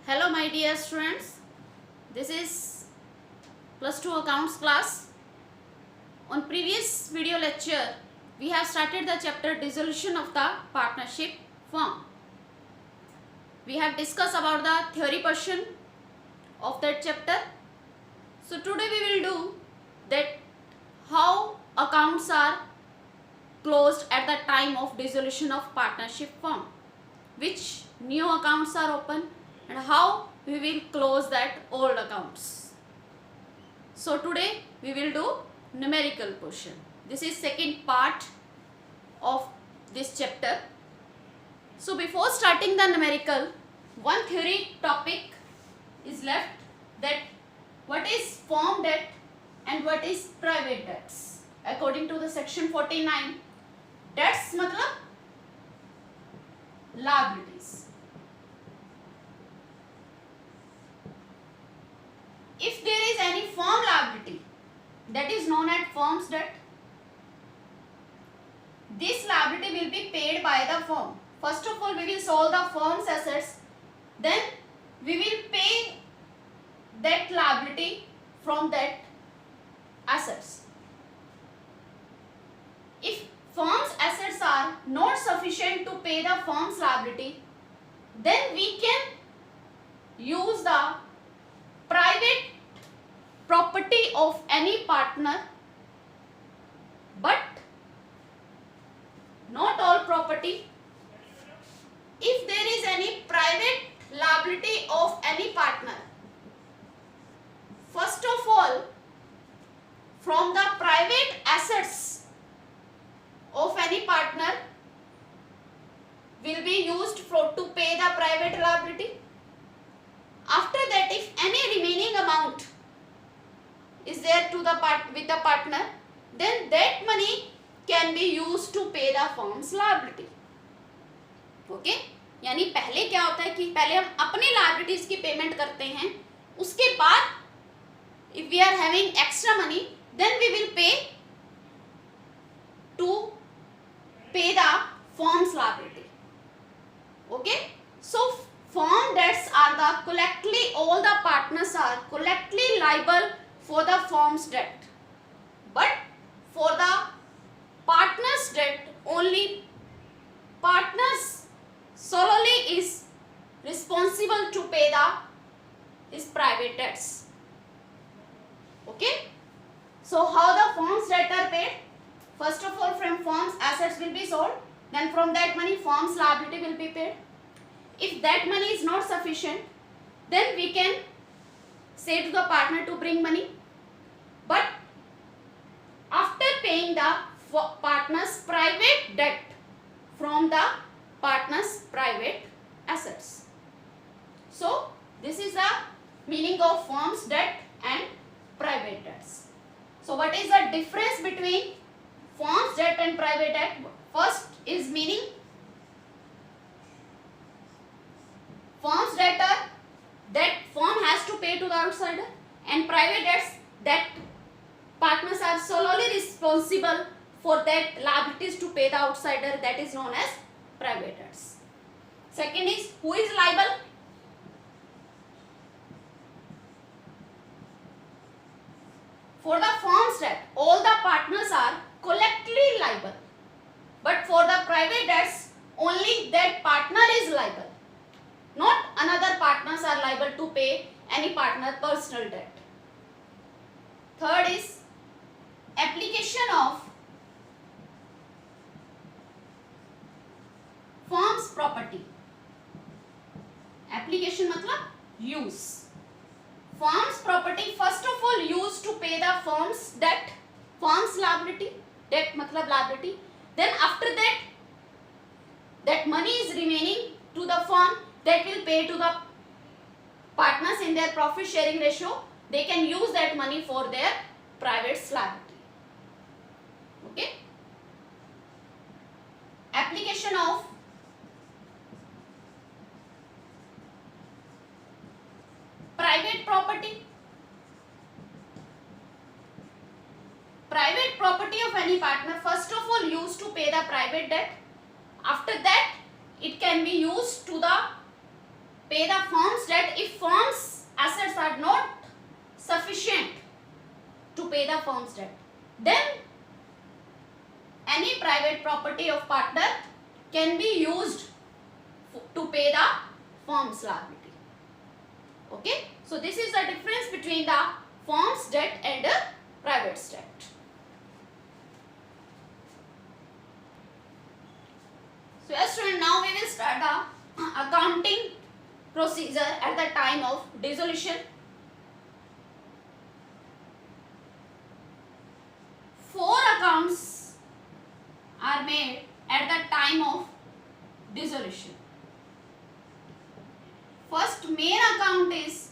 Hello my dear students, this is plus 2 accounts class. On previous video lecture, we have started the chapter dissolution of the partnership firm. We have discussed about the theory portion of that chapter. So today we will do that how accounts are closed at the time of dissolution of partnership firm, which new accounts are open and how we will close that old accounts. So today we will do numerical portion. This is second part of this chapter. So before starting the numerical, one theory topic is left, that what is firm debt and what is private debts. According to the section 49, debts matlab liabilities. If there is any firm liability, that is known as firm's debt. This liability will be paid by the firm. First of all, we will solve the firm's assets. Then we will pay that liability from that assets. If firm's assets are not sufficient to pay the firm's liability, then we can use the private property of any partner, but not all property. If there is any private liability of any partner, first of all, from the private assets of any partner will be used to pay the private liability. After that, if any remaining amount is there to the with the partner, then that money can be used to pay the firm's liability. Okay? यानी पहले क्या होता है कि पहले हम अपनी liabilities की पेमेंट करते हैं, उसके बाद if we are having extra money, then we will pay to pay the firm's liability. Okay? So firm debts are the collectively, all the partners are collectively liable for the firm's debt, but for the partner's debt, only partners solely is responsible to pay his private debts. Okay? So how the firm's debt are paid? First of all, from firm's assets will be sold, then from that money firm's liability will be paid. If that money is not sufficient, then we can say to the partner to bring money, but after paying the partner's private debt from the partner's private assets. So this is the meaning of firm's debt and private debts. So what is the difference between firm's debt and private debt? First is meaning, firm's debt are that firm has to pay to the outsider, and private debts that partners are solely responsible for that liabilities to pay the outsider, that is known as private debts. Second is, who is liable? For the firm's debt, all the partners are collectively liable, but for the private debts, only that partner is liable. Not another partners are liable to pay any partner personal debt. Third is application of firm's property. Application matlab use. Firm's property first of all used to pay the firm's debt, firm's liability. Debt matlab liability. Then after that, that money is remaining to the firm, that will pay to the partners in their profit sharing ratio. They can use that money for their private liability. Okay? Application of private property. Private property of any partner first of all used to pay the private debt. After that, it can be used to the pay the firm's debt if firm's assets are not sufficient to pay the firm's debt. Then any private property of partner can be used to pay the firm's liability. Okay, so this is the difference between the firm's debt and the private debt. So yes student, now we will start the accounting procedure at the time of dissolution. 4 accounts are made at the time of dissolution. First main account is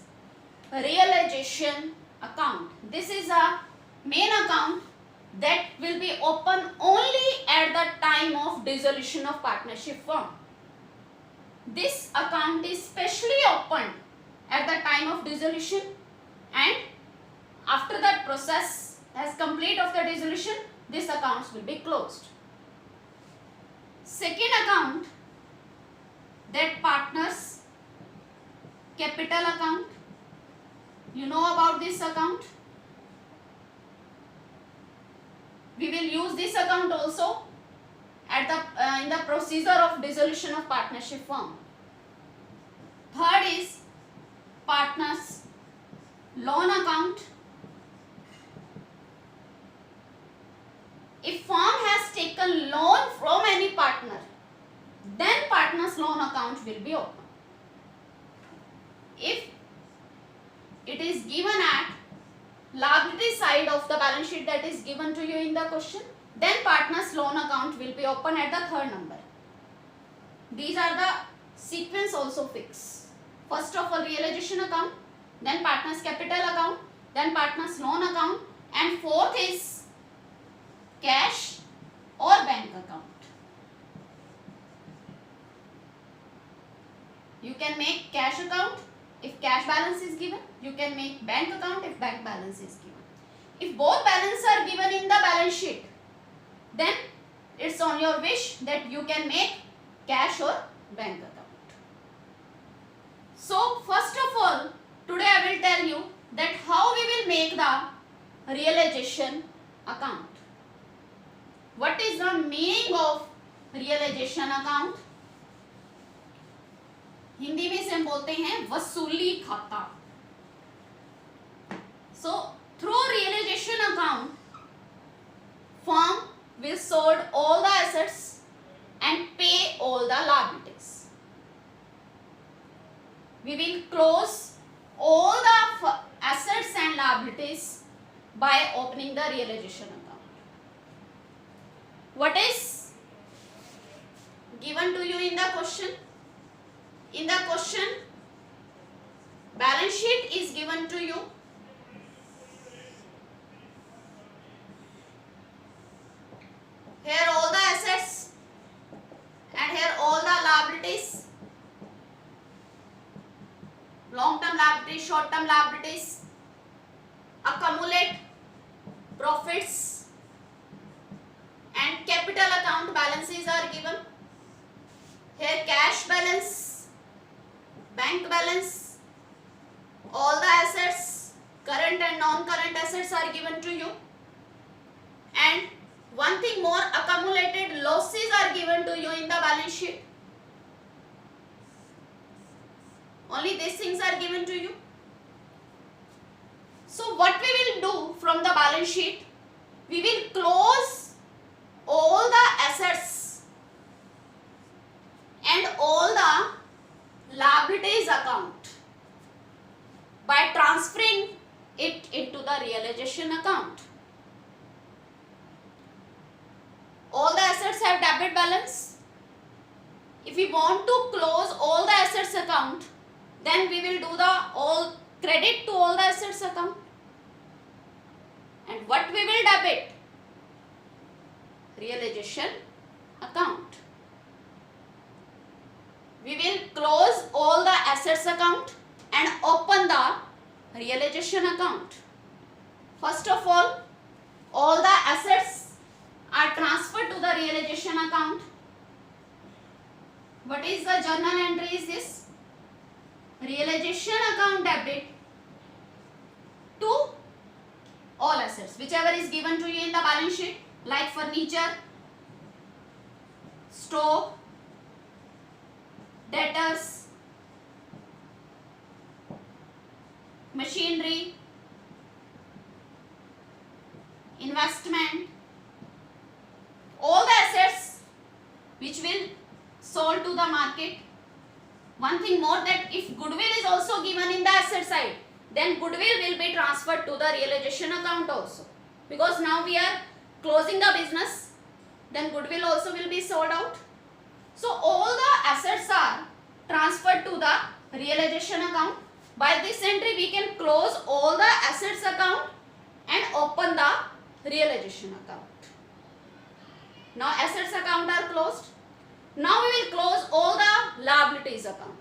realization account. This is a main account that will be open only at the time of dissolution of partnership firm. This account is specially opened at the time of dissolution, and after that process has complete of the dissolution, this accounts will be closed. Second account, that partners capital account. You know about this account. We will use this account also at the in the procedure of dissolution of partnership firm. Third is partners loan account. If firm has taken loan from any partner, then partners loan account will be open. If it is given at liability side of the balance sheet that is given to you in the question, then partners loan account will be open at the third number. These are the sequence also fixed. First of all realization account, then partners capital account, then partners loan account, and fourth is cash or bank account. You can make cash account if cash balance is given. You can make bank account if bank balance is given. If both balances are given in the balance sheet, then it's on your wish that you can make cash or bank account. So first of all, today I will tell you that how we will make the realization account. What is the meaning of realization account? Hindi में इसे हम बोलते हैं वसूली खाता. So through realization account, firm will sold all the assets and pay all the liabilities. We will close all the assets and liabilities by opening the realization account. What is given to you in the question? In the question, balance sheet is given to you. Here all the assets and here all the liabilities. Long-term liabilities, short-term liabilities. Accumulate profits and capital account balances are given. Here cash balance, bank balance, all the assets, current and non-current assets are given to you. And one thing more, accumulated losses are given to you in the balance sheet. Only these things are given to you. So what we will do from the balance sheet, we will close all the assets and all the liabilities account by transferring it into the realization account. All the assets have debit balance. If we want to close all the assets account, then we will do the all credit to all the assets account. And what we will debit? Realization account. We will close all the assets account and open the realization account. First of all the assets are transferred to the realization account. What is the journal entry is this? assets, whichever is given to you in the balance sheet, like furniture, stock, debtors, machinery, investment, all the assets which will sold to the market. One thing more, that if goodwill is also given in the asset side, then goodwill will be transferred to the realization account also, because now we are closing the business, then goodwill also will be sold out. So all the assets are transferred to the realization account. By this entry we can close all the assets account and open the realization account. Now assets account are closed. Now we will close all the liabilities account.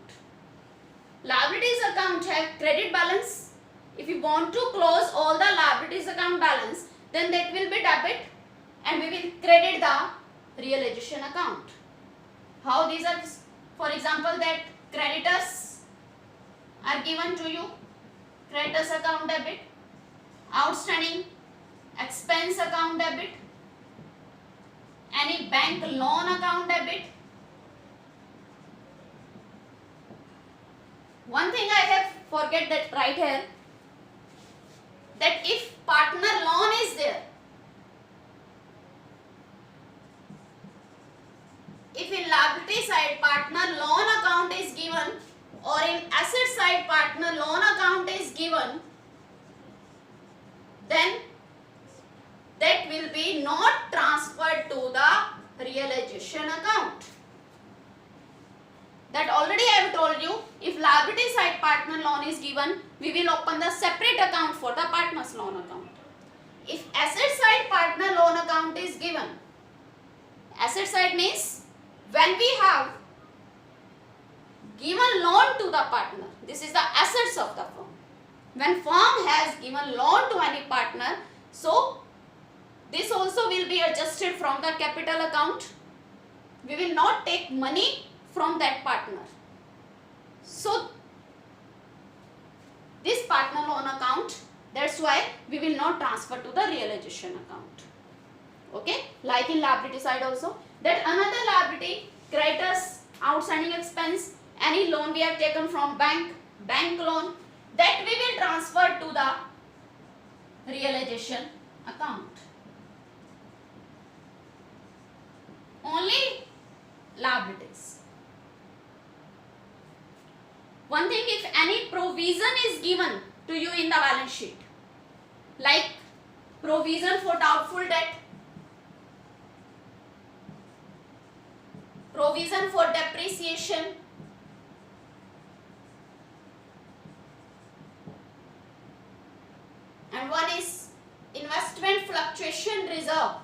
Liabilities account have credit balance. If you want to close all the liabilities account balance, then that will be debit and we will credit the realization account. How these are? For example, that creditors are given to you, creditors account debit, outstanding expense account debit, any bank loan account debit. One thing I have forget that right here, that if partner loan is there, if in liability side partner loan account is given or in asset side partner loan account is given, then that will be not transferred to the realization account. That already I have told you, if liability side partner loan is given, we will open the separate account for the partner's loan account. If asset side partner loan account is given, asset side means when we have given loan to the partner, this is the assets of the firm. When firm has given loan to any partner, so this also will be adjusted from the capital account. We will not take money from that partner. So this partner loan account, that's why we will not transfer to the realization account. Okay, like in liability side also, that another liability, creditors, outstanding expense, any loan we have taken from bank loan, that we will transfer to the realization account. Only liabilities. One thing, if any provision is given to you in the balance sheet, like provision for doubtful debt, provision for depreciation, and one is investment fluctuation reserve.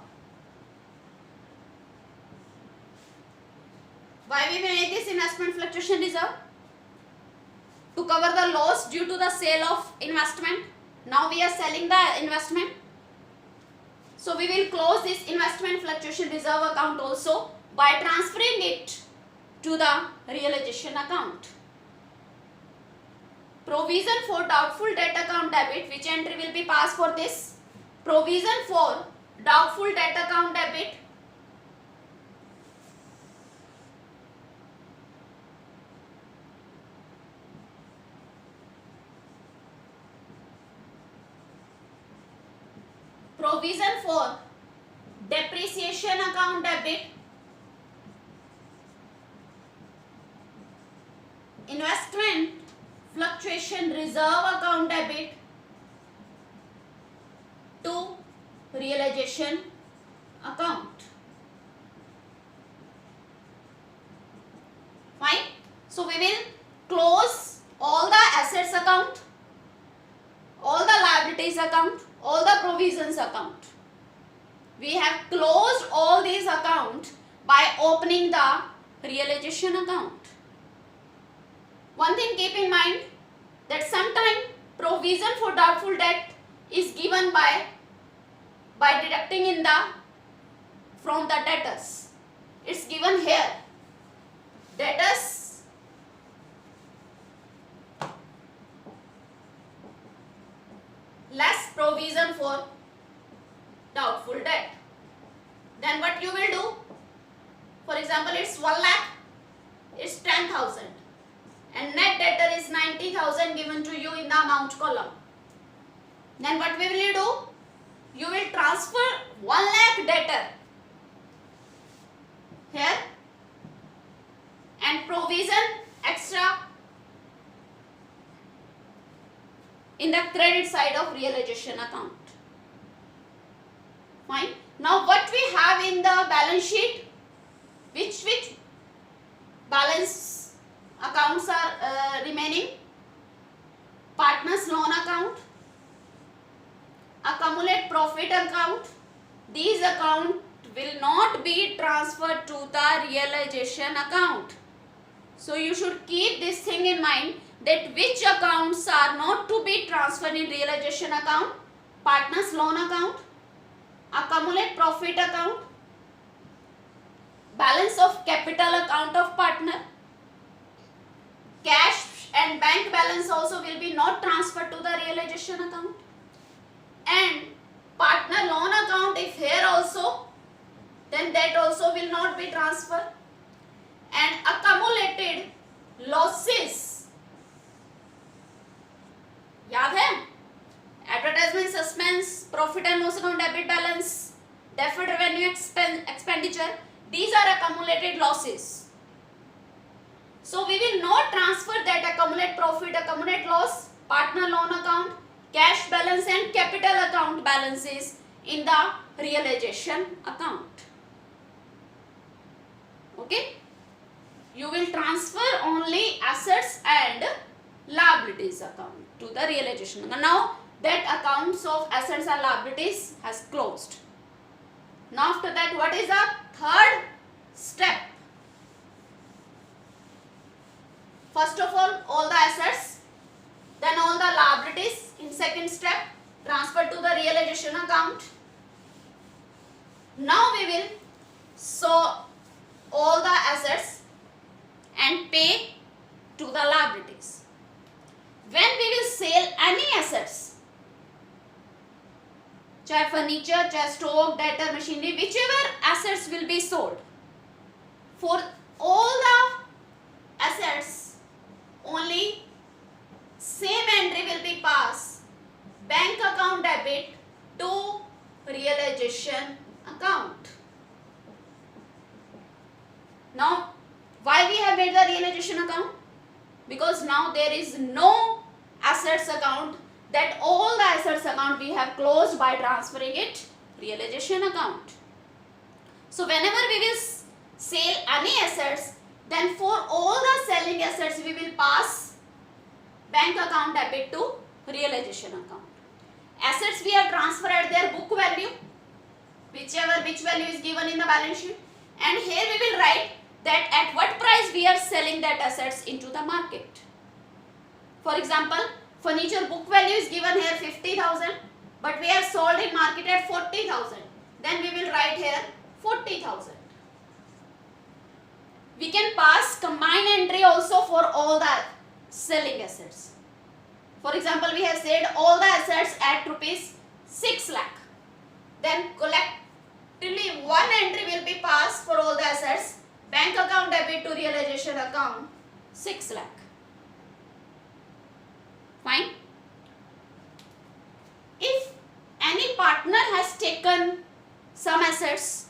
Why we make this investment fluctuation reserve? To cover the loss due to the sale of investment. Now we are selling the investment. So we will close this investment fluctuation reserve account also by transferring it to the realization account. Provision for doubtful debt account debit, which entry will be passed for this? Provision for doubtful debt account debit. Provision for depreciation account debit, investment fluctuation reserve account debit to realization account. Fine. So we will close all the assets account, all the liabilities account, all the provisions account. We have closed all these accounts by opening the realization account. One thing keep in mind, that sometime provision for doubtful debt is given by deducting in the from the debtors. It's given here. Debtors less provision for and net debtor is 90,000 given to you in the amount column. Then what will you do? You will transfer 1 lakh debtor here and provision extra in the credit side of realization account. Fine. Now what we have in the balance sheet? Which balance accounts are remaining? Partners loan account, accumulate profit account. These accounts will not be transferred to the realization account. So you should keep this thing in mind, that which accounts are not to be transferred in realization account: partners loan account, accumulate profit account, balance of capital account of partner, cash and bank balance also will be not transferred to the realization account, and partner loan account, if here also, then that also will not be transferred, and accumulated losses, याद है? Advertisement suspense, profit and loss account, debit balance, deferred revenue expenditure, these are accumulated losses. So we will not transfer that accumulate profit, accumulate loss, partner loan account, cash balance and capital account balances in the realization account. Okay? You will transfer only assets and liabilities account to the realization account. Now that accounts of assets and liabilities has closed. Now after that, what is the third step? First of all the assets, then all the liabilities in second step transferred to the realization account. Now we will show all the assets and pay to the liabilities. When we will sell any assets, चाहे furniture, चाहे stock, debtor, machinery, whichever assets will be sold, for all the assets only same entry will be passed: bank account debit to realization account. Now why we have made the realization account? Because now there is no assets account, that all the assets account we have closed by transferring it realization account. So whenever we will sell any assets, then for all the selling assets we will pass bank account debit to realization account. Assets we have transferred at their book value, which value is given in the balance sheet, and here we will write that at what price we are selling that assets into the market. For example, furniture book value is given here 50,000, but we have sold in market at 40,000. Then we will write here 40,000. We can pass combined entry also for all the selling assets. For example, we have said all the assets at rupees 6 lakh. Then collectively one entry will be passed for all the assets: bank account debit to realization account 6 lakh. Fine. If any partner has taken some assets,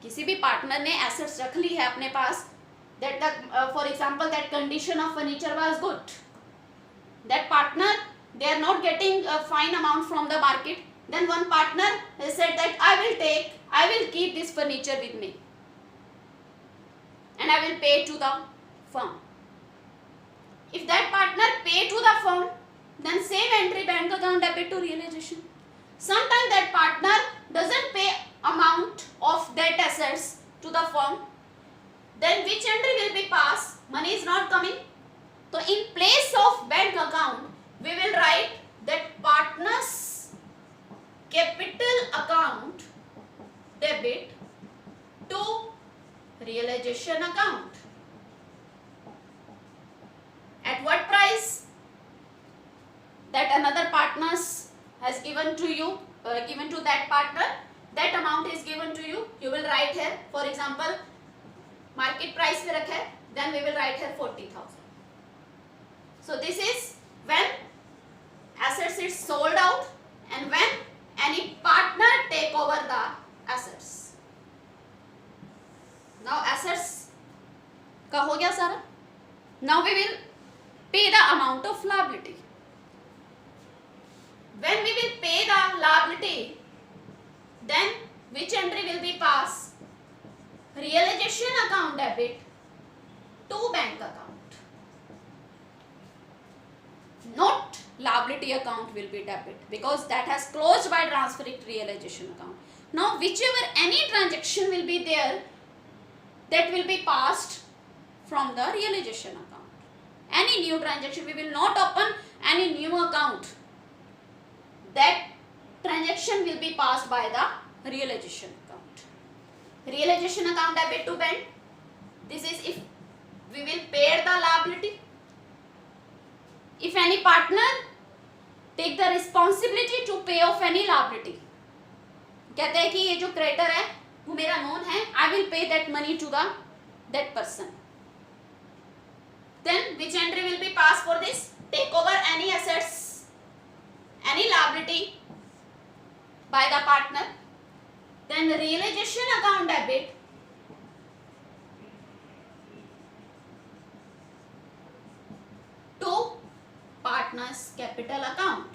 किसी भी partner ने assets रख ली है अपने पास, that the for example that condition of furniture was good, that partner they are not getting a fine amount from the market, then one partner has said that I will keep this furniture with me and I will pay to the firm. If that partner pay to the firm, then same entry bank account debit to realization. Sometimes that partner doesn't pay amount of that assets to the firm, then which entry will be passed? Money is not coming. So in place of bank account, we will write that partner's capital account debit to realization account. At what price? That another partners has given to you, given to that partner, that amount is given to you. You will write here, for example, market price पे रखा है then we will write here 40,000. So this is when assets is sold out and when any partner take over the assets. Now assets का हो गया सारा. Now we will pay the amount of liability. When we will pay the liability, then which entry will be passed? Realization account debit to bank account. Not liability account will be debit because that has closed by transferring to realization account. Now whichever any transaction will be there, that will be passed from the realization account. Any new transaction, we will not open any new account. That transaction will be passed by the realization account. Realization account debit to bank. This is if we will pay the liability. If any partner take the responsibility to pay off any liability. कहते हैं कि ये जो creditor है वो मेरा known है, I will pay that money to the that person. Then which entry will be passed for this? Take over any assets, any liability by the partner. Then the realization account debit to partner's capital account.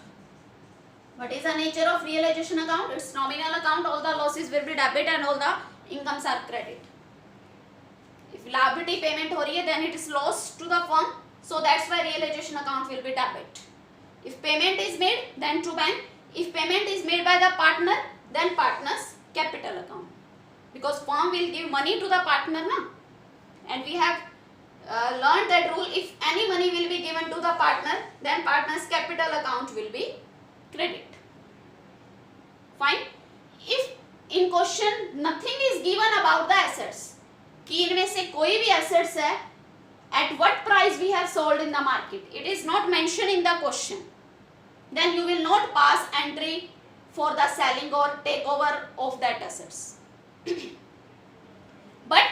What is the nature of realization account? It's nominal account. All the losses will be debit and all the incomes are credit. If liability payment हो रही है, then it is loss to the firm. So that's why realization account will be debit. If payment is made, then to bank. If payment is made by the partner, then partner's capital account. Because firm will give money to the partner, na? And we have learned that rule. If any money will be given to the partner, then partner's capital account will be credit. Fine. If in question nothing is given about the assets, कि इनमें से कोई भी assets है, at what price we have sold in the market, it is not mentioned in the question, then you will not pass entry for the selling or takeover of that assets. But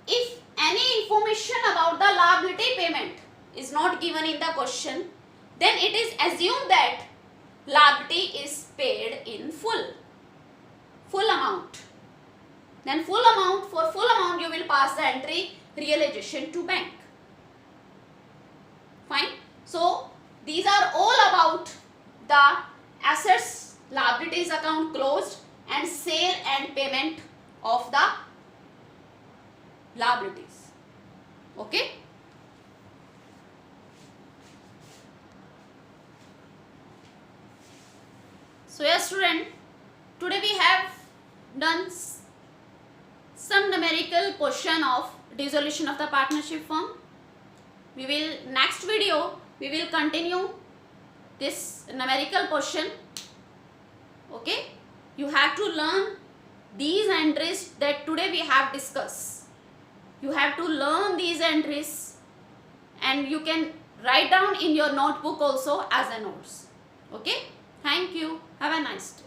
if any information about the liability payment is not given in the question, then it is assumed that liability is paid in full amount. Then for full amount you will pass the entry realization to bank. Fine. So these are all about the assets liabilities account closed and sale and payment of the liabilities. Okay. So yes student, today we have done some numerical question of dissolution of the partnership firm. We will next video we will continue this numerical question. Okay, you have to learn these entries that today we have discussed. You have to learn these entries and you can write down in your notebook also as a notes. Okay, thank you. Have a nice day.